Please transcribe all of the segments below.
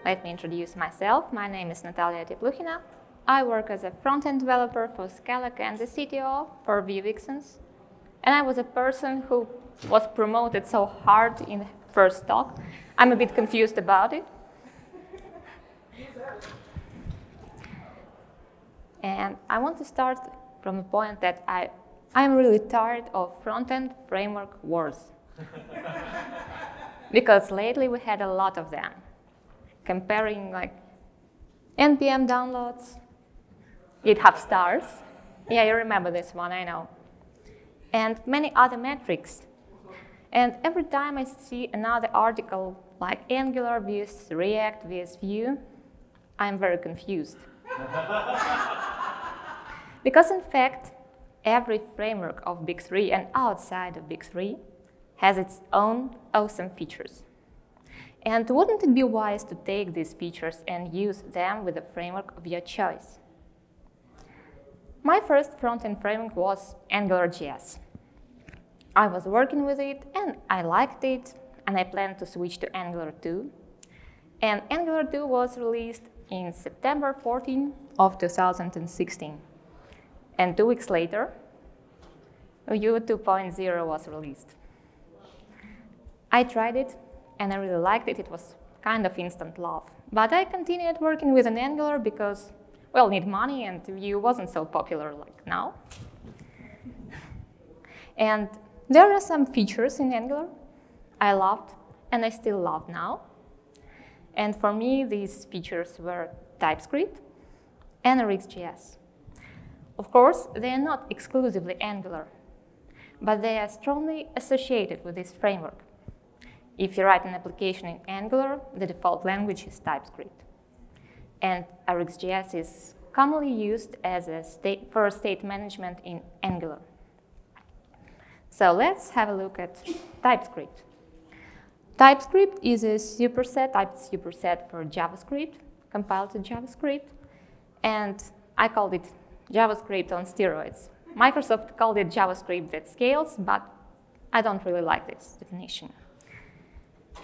Let me introduce myself. My name is Natalia Tepluhina. I work as a front-end developer for Scala and the CTO for vue-cli-plugin-rx. And I was a person who was promoted so hard in the first talk. I'm a bit confused about it. And I want to start from the point that I'm really tired of front-end framework wars. Because lately we had a lot of them. Comparing like NPM downloads, GitHub stars. Yeah, you remember this one, I know. And many other metrics. And every time I see another article like Angular vs React vs Vue, I'm very confused. Because in fact, every framework of Big 3 and outside of Big 3 has its own awesome features. And wouldn't it be wise to take these features and use them with a framework of your choice? My first front-end framework was AngularJS. I was working with it, and I liked it, and I planned to switch to Angular 2. And Angular 2 was released in September 14 of 2016. And 2 weeks later, Vue 2.0 was released. I tried it, and I really liked it. It was kind of instant love. But I continued working with an Angular because, well, need money, and Vue wasn't so popular like now. And there are some features in Angular I loved, and I still love now. And for me, these features were TypeScript and RxJS. Of course, they are not exclusively Angular, but they are strongly associated with this framework. If you write an application in Angular, the default language is TypeScript. And RxJS is commonly used as for state management in Angular. So let's have a look at TypeScript. TypeScript is a superset, type superset for JavaScript, compiled to JavaScript. And I called it JavaScript on steroids. Microsoft called it JavaScript that scales, but I don't really like this definition.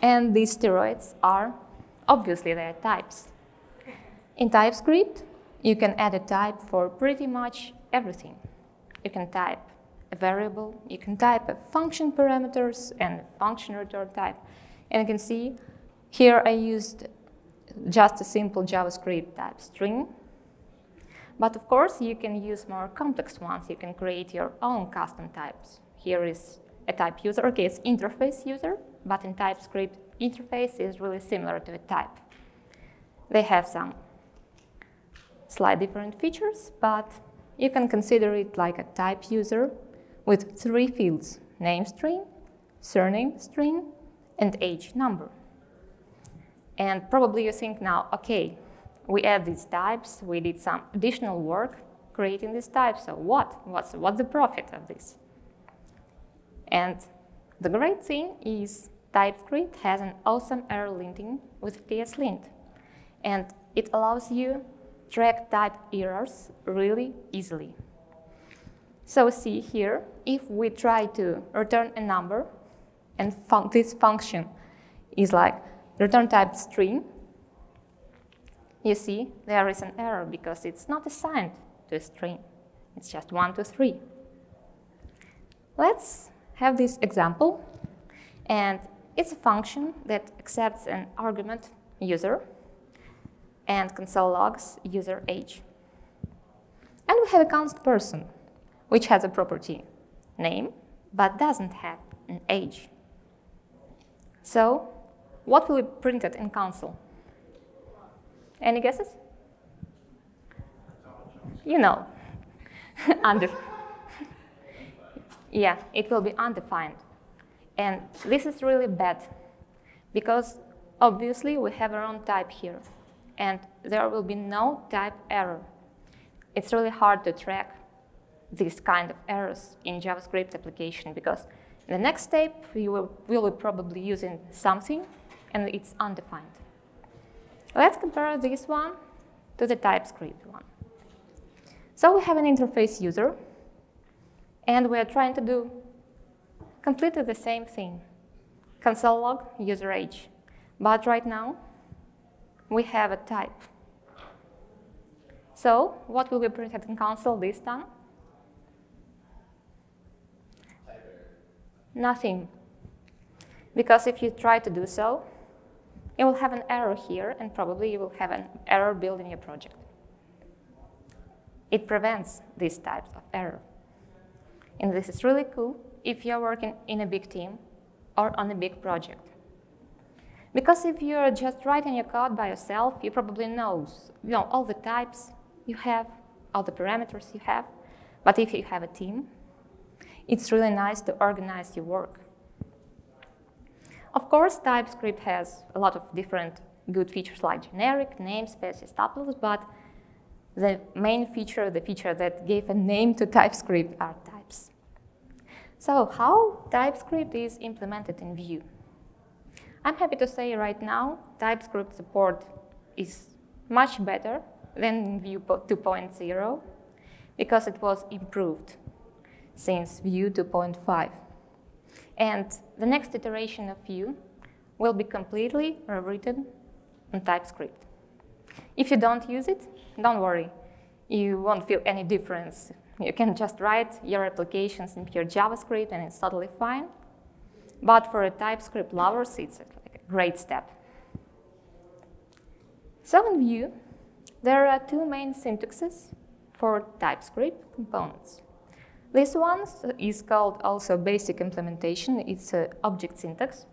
And these steroids are, obviously, they are types. In TypeScript, you can add a type for pretty much everything. You can type a variable, you can type a function parameters and a function return type. And you can see here I used just a simple JavaScript type string. But of course, you can use more complex ones. You can create your own custom types. Here is a type user, okay, it's interface user, but in TypeScript, interface is really similar to a type. They have some slightly different features, but you can consider it like a type user with 3 fields: name string, surname string, and age number. And probably you think now, okay, we add these types, we did some additional work creating these types, so what's the profit of this? And the great thing is TypeScript has an awesome error linting with tslint, and it allows you track type errors really easily. So see here, if we try to return a number, and this function is like return type string, you see there is an error because it's not assigned to a string. It's just 1 to 3. Let's have this example, and it's a function that accepts an argument user and console logs user age. And we have a const person, which has a property name, but doesn't have an age. So what will be printed in console? Any guesses? You know. Yeah, it will be undefined. And this is really bad, because obviously we have our own type here, and there will be no type error. It's really hard to track these kind of errors in JavaScript application, because in the next step we will be probably using something, and it's undefined. Let's compare this one to the TypeScript one. So we have an interface user, and we are trying to do completely the same thing. Console log user age. But right now, we have a type. So what will be printed in console this time? Nothing. Because if you try to do so, you will have an error here, and probably you will have an error building your project. It prevents these types of error. And this is really cool if you're working in a big team or on a big project. Because if you're just writing your code by yourself, you probably know all the types you have, all the parameters you have. But if you have a team, it's really nice to organize your work. Of course, TypeScript has a lot of different good features like generic, namespaces, tuples, but the main feature, the feature that gave a name to TypeScript, are types. So how TypeScript is implemented in Vue? I'm happy to say right now, TypeScript support is much better than in Vue 2.0 because it was improved since Vue 2.5. And the next iteration of Vue will be completely rewritten in TypeScript. If you don't use it, don't worry. You won't feel any difference. You can just write your applications in pure JavaScript and it's totally fine. But for a TypeScript lovers, it's like a great step. So in Vue, there are two main syntaxes for TypeScript components. This one is called also basic implementation. It's an object syntax.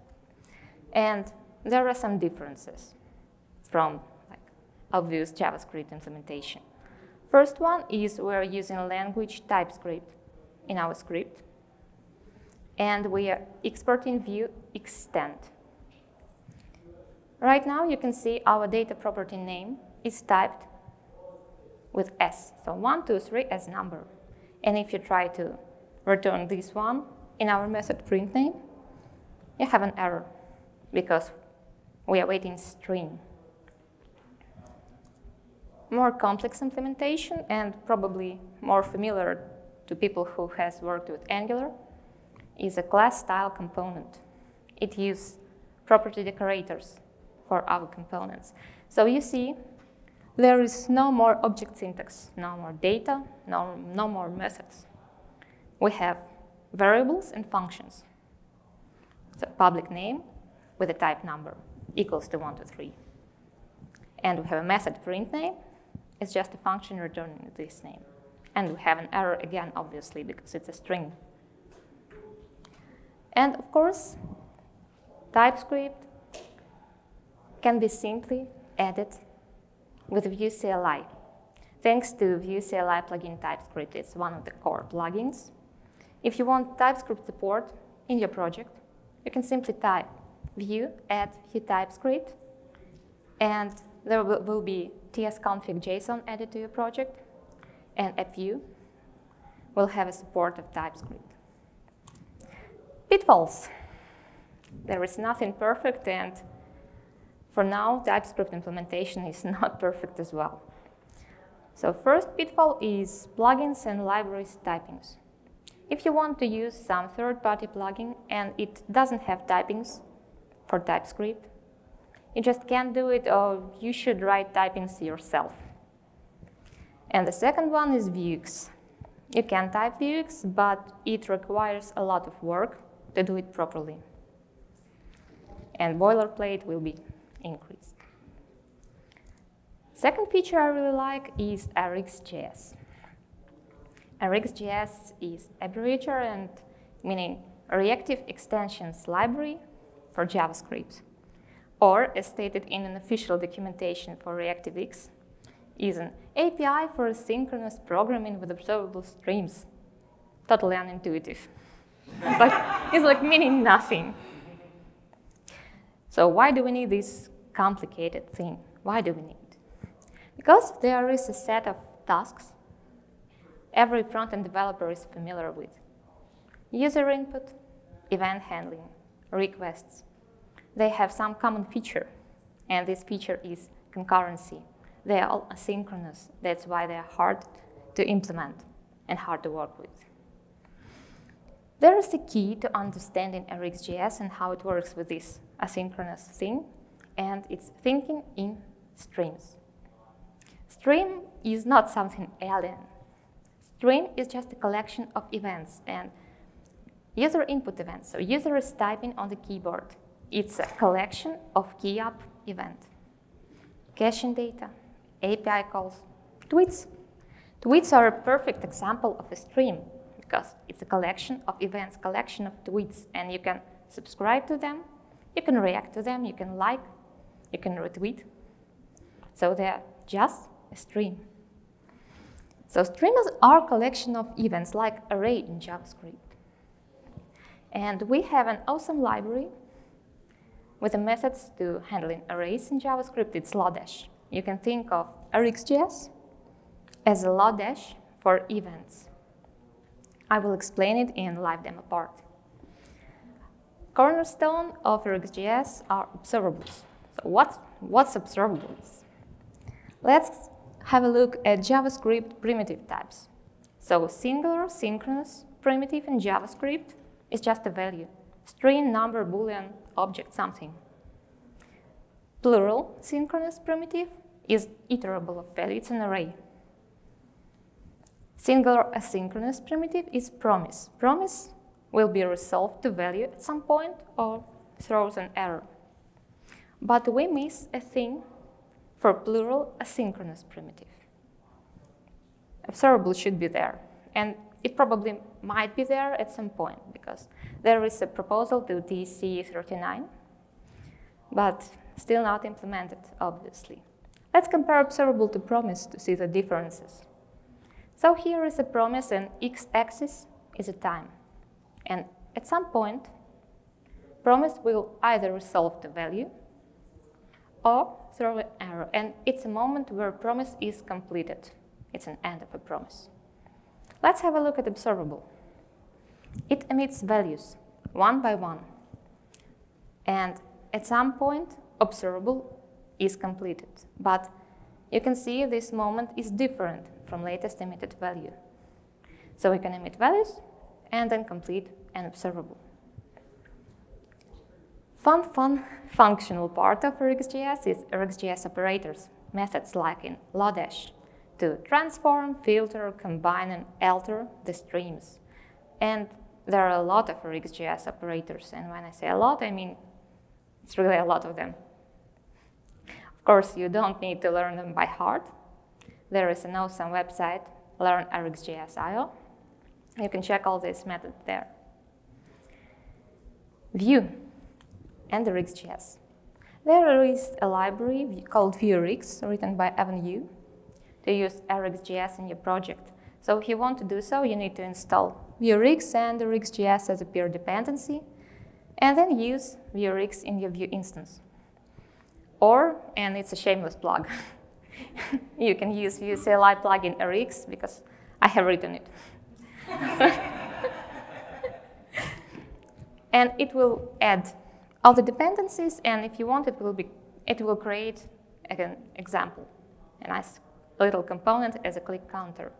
And there are some differences from obvious JavaScript implementation. First one is we're using language TypeScript in our script. And we are exporting Vue extend. Right now, you can see our data property name is typed with S. So 1, 2, 3 as number. And if you try to return this one in our method print name, you have an error because we are waiting string. More complex implementation and probably more familiar to people who has worked with Angular is a class style component. It uses property decorators for our components. So you see, there is no more object syntax, no more data, no more methods. We have variables and functions. So public name with a type number equals to 1, 2, 3. And we have a method print name. It's just a function returning this name. And we have an error again, obviously, because it's a string. And of course, TypeScript can be simply added with Vue CLI. Thanks to Vue CLI plugin TypeScript, it's one of the core plugins. If you want TypeScript support in your project, you can simply type Vue add Vue TypeScript, and there will be tsconfig JSON added to your project, and at Vue, we'll have a support of TypeScript. Pitfalls. There is nothing perfect, and for now, TypeScript implementation is not perfect as well. So first pitfall is plugins and libraries typings. If you want to use some third-party plugin and it doesn't have typings for TypeScript, you just can't do it, or you should write typings yourself. And the second one is Vuex. You can type Vuex, but it requires a lot of work to do it properly. And boilerplate will be increased. Second feature I really like is RXJS. RxJS is abbreviature and meaning reactive extensions library for JavaScript, or as stated in an official documentation for ReactiveX, is an API for asynchronous programming with observable streams. Totally unintuitive. It's like meaning nothing. So why do we need this complicated thing? Why do we need it? Because there is a set of tasks every front-end developer is familiar with. User input, event handling, requests. They have some common feature, and this feature is concurrency. They are all asynchronous. That's why they are hard to implement and hard to work with. There is a key to understanding RxJS and how it works with this asynchronous thing, and it's thinking in streams. Stream is not something alien. Stream is just a collection of events and user input events. So user is typing on the keyboard. It's a collection of key up event. Caching data, API calls, tweets. Tweets are a perfect example of a stream because it's a collection of events, collection of tweets, and you can subscribe to them, you can react to them, you can like, you can retweet. So they're just a stream. So streams are a collection of events like array in JavaScript. And we have an awesome library with the methods to handling arrays in JavaScript. It's Lodash. You can think of RxJS as a Lodash for events. I will explain it in live demo part. Cornerstone of RxJS are observables. So what's observables? Let's have a look at JavaScript primitive types. So singular, synchronous, primitive in JavaScript is just a value. String, number, boolean, object, something. Plural, synchronous primitive is iterable of value, it's an array. Singular asynchronous primitive is promise. Promise will be resolved to value at some point or throws an error. But we miss a thing for plural asynchronous primitive. Observable should be there, and it probably might be there at some point because there is a proposal to TC39, but still not implemented, obviously. Let's compare observable to promise to see the differences. So here is a promise, and x-axis is a time. And at some point, promise will either resolve the value or throw an error. And it's a moment where promise is completed. It's an end of a promise. Let's have a look at observable. It emits values one by one. And at some point, observable is completed. But you can see this moment is different from latest emitted value. So we can emit values and then complete an observable. Fun functional part of RxJS is RxJS operators, methods like in Lodash, to transform, filter, combine, and alter the streams. And there are a lot of RxJS operators, and when I say a lot, I mean it's really a lot of them. Of course, you don't need to learn them by heart. There is an awesome website, learn.rxjs.io. You can check all these methods there. Vue and RxJS. There is a library called vue.rx, written by Evan You, to use RxJS in your project. So if you want to do so, you need to install vue.rx and RxJS as a peer dependency, and then use vue.rx in your Vue instance. Or, and it's a shameless plug, you can use vue-CLI plugin RX because I have written it. And it will add all the dependencies, and if you want, it will create an example, a nice little component as a click counter.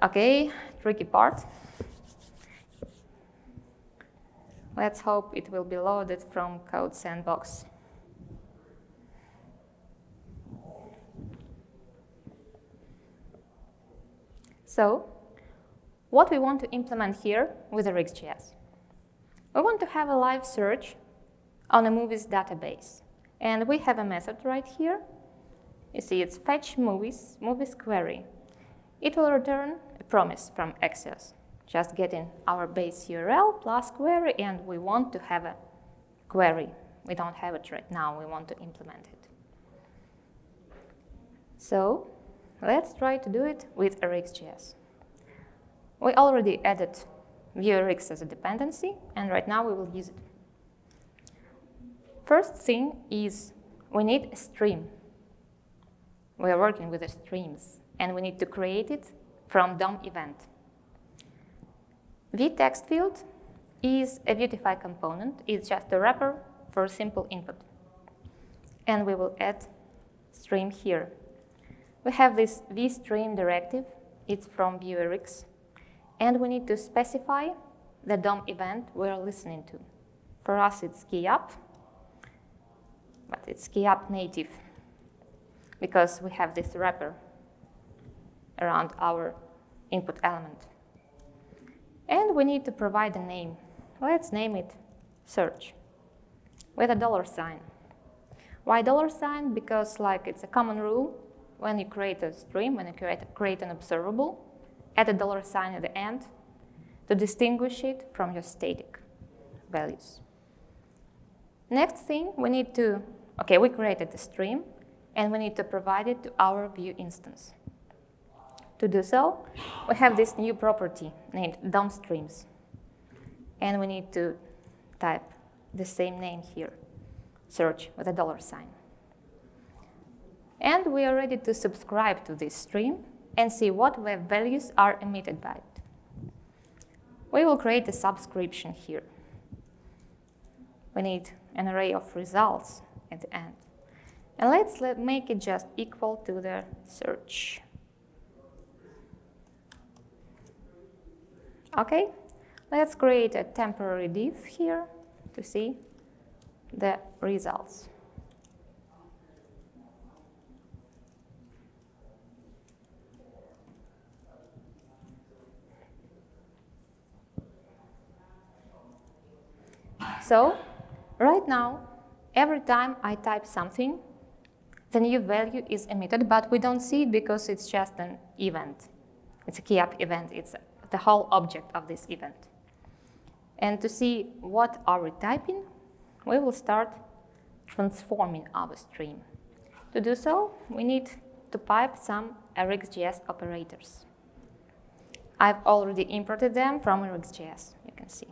Okay, tricky part. Let's hope it will be loaded from Code Sandbox. So, what we want to implement here with RxJS? We want to have a live search on a movies database. And we have a method right here. You see, it's fetch movies query. It will return a promise from Axios, just getting our base URL plus query, and we want to have a query. We don't have it right now, we want to implement it. So, let's try to do it with RxJS. We already added vue.rx as a dependency, and right now we will use it. First thing is we need a stream. We are working with the streams, and we need to create it from DOM event. vText field is a Vuetify component. It's just a wrapper for simple input. And we will add stream here. We have this vStream directive. It's from vue.rx. And we need to specify the DOM event we're listening to. For us, it's key up, but it's key up native. because we have this wrapper around our input element. And we need to provide a name. Let's name it search with a $sign. Why $sign? Because it's a common rule when you create a stream, when you create an observable, add a $sign at the end to distinguish it from your static values. Next thing, we need to, we created the stream, and we need to provide it to our Vue instance. To do so, we have this new property named DOM-streams, and we need to type the same name here, search with a $sign. And we are ready to subscribe to this stream and see what web values are emitted by it. We will create a subscription here. We need an array of results at the end. And let's make it just equal to the search. Okay, let's create a temporary div here to see the results. So, right now, every time I type something, the new value is emitted, but we don't see it because it's just an event. It's a key-up event. It's the whole object of this event. And to see what are we typing, we will start transforming our stream. To do so, we need to pipe some RxJS operators. I've already imported them from RxJS, you can see.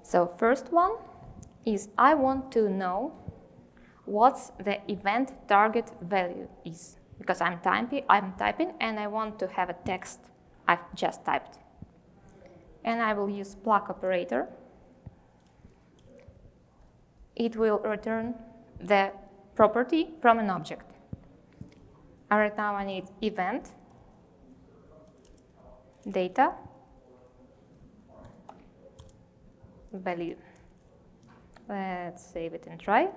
So first one is I want to know what the event target value is, because I'm typing and I want to have a text I've just typed. And I will use plug operator. It will return the property from an object. And right now I need event data value. Let's save it and try.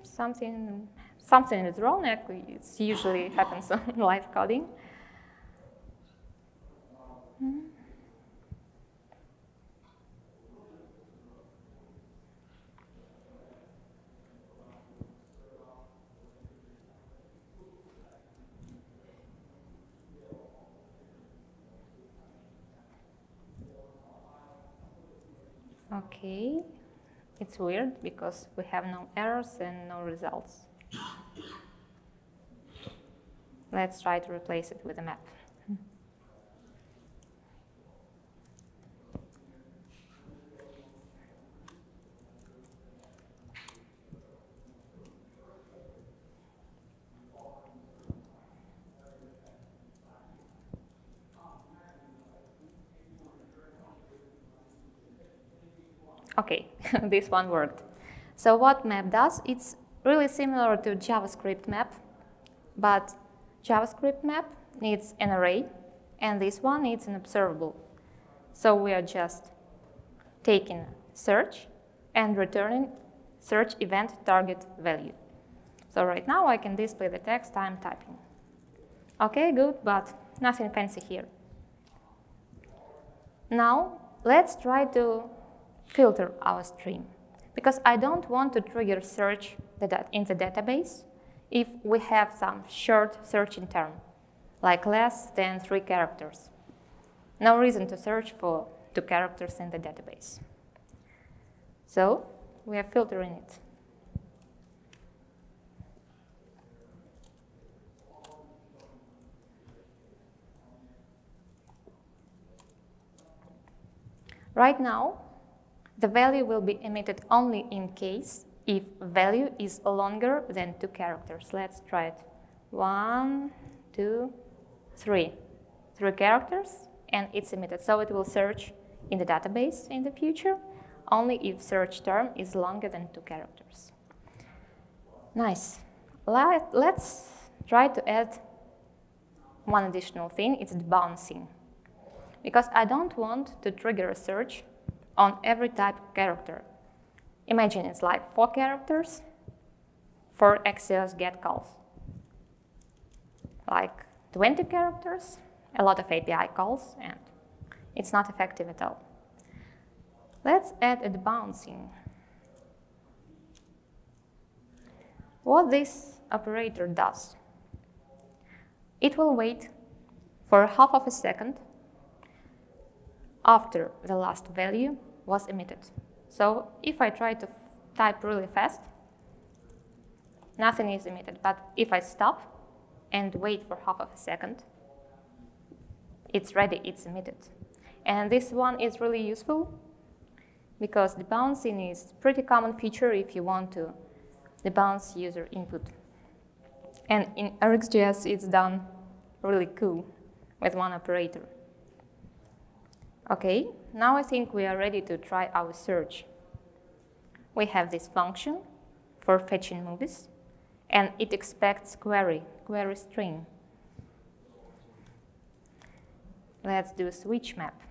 Something is wrong. It usually happens on live coding. Okay, it's weird because we have no errors and no results. Let's try to replace it with a map. Okay, this one worked. So what map does, it's really similar to JavaScript map, but JavaScript map needs an array, and this one needs an observable. So we are just taking search and returning search event target value. So right now I can display the text I'm typing. Okay, good, but nothing fancy here. Now let's try to filter our stream, because I don't want to trigger search in the database if we have some short searching term, like less than 3 characters. No reason to search for 2 characters in the database. So we are filtering it. Right now, the value will be emitted only in case if value is longer than 2 characters. Let's try it. 1, 2, 3. 3 characters, and it's emitted. So it will search in the database in the future only if search term is longer than 2 characters. Nice. Let's try to add one additional thing. It's the bouncing. Because I don't want to trigger a search on every type of character. Imagine it's like 4 characters, 4 Axios get calls. Like 20 characters, a lot of API calls, and it's not effective at all. Let's add a debouncing. What this operator does, it will wait for half of a second after the last value was emitted. So if I try to type really fast, nothing is emitted. But if I stop and wait for half of a second, it's ready, it's emitted. And this one is really useful because debouncing is a pretty common feature if you want to debounce user input. And in RxJS, it's done really cool with one operator. Okay, now I think we are ready to try our search. We have this function for fetching movies, and it expects query string. Let's do switch map.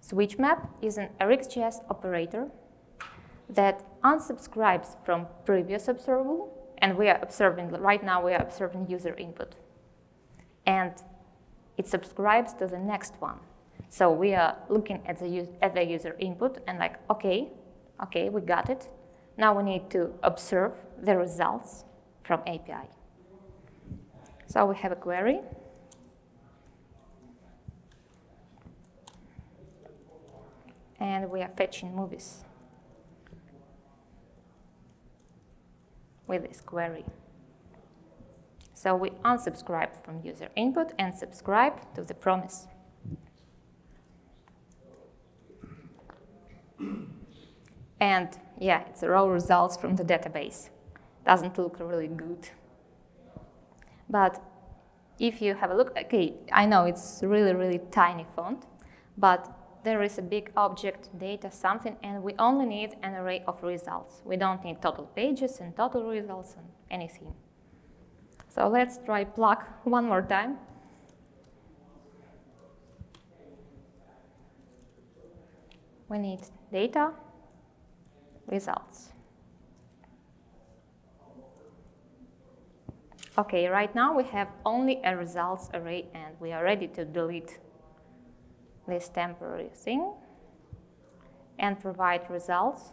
Switch map is an RxJS operator that unsubscribes from previous observable, and we are observing, right now we are observing user input. And it subscribes to the next one. So we are looking at the user input and like, okay, we got it. Now we need to observe the results from API. So we have a query. And we are fetching movies with this query. So we unsubscribe from user input and subscribe to the promise. And yeah, it's raw results from the database. Doesn't look really good. But if you have a look, okay, I know it's really tiny font, but there is a big object, data, something, and we only need an array of results. We don't need total pages and total results and anything. So let's try plug one more time. We need data, results. Okay, right now we have only a results array, and we are ready to delete this temporary thing and provide results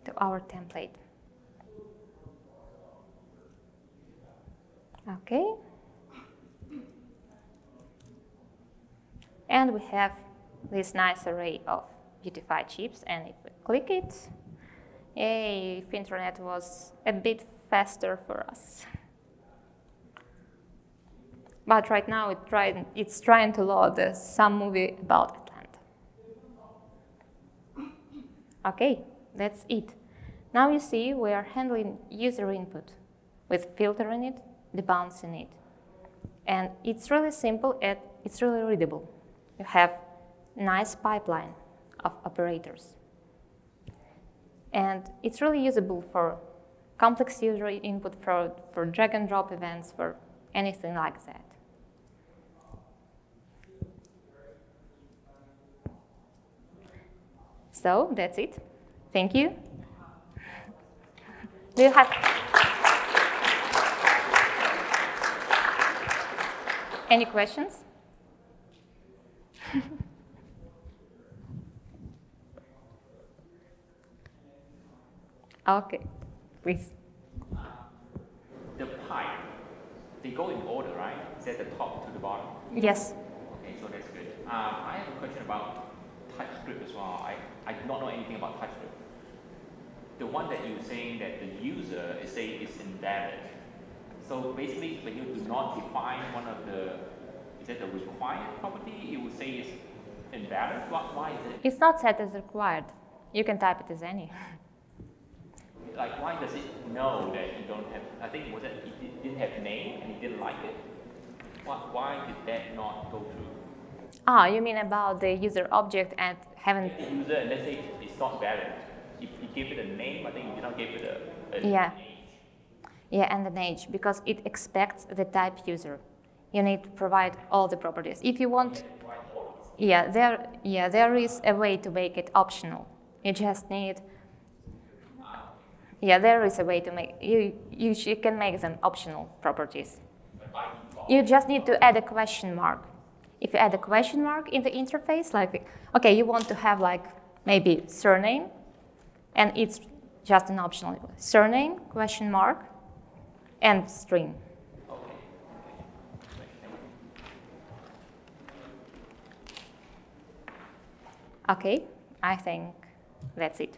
to our template. Okay. And we have this nice array of beautified chips, and if we click it, yay, if internet was a bit faster for us. But right now it's trying to load some movie about Atlanta. Okay, that's it. Now you see we are handling user input with filtering it, debouncing it. And it's really simple and it's really readable. You have nice pipeline of operators. And it's really usable for complex user input, for drag and drop events, for anything like that. So that's it. Thank you. Do you have any questions? Okay, please. The pipe, they go in order, right? Is that the top to the bottom? Yes. Okay, so that's good. I have a question about TypeScript as well. I do not know anything about TypeScript. The one that you're saying that the user is saying is invalid. So basically, when you do not define one of the, is that the required property, it will say it's invalid? Why is it? It's not set as required. You can type it as any. Like, why does it know that you don't have, I think was that it didn't have name and it didn't like it? Why did that not go through? Ah, you mean about the user object and haven't... The user, and let's say it's not valid. If you give it a name, I think you did not give it an age. Yeah, and an age, because it expects the type user. You need to provide all the properties. If you want... there is a way to make it optional. You just need. Yeah, there is a way to make you can make them optional properties. You just need to add a question mark. If you add a question mark in the interface, like, okay, you want to have like maybe surname, and it's just an optional surname, question mark, and string. Okay, I think that's it.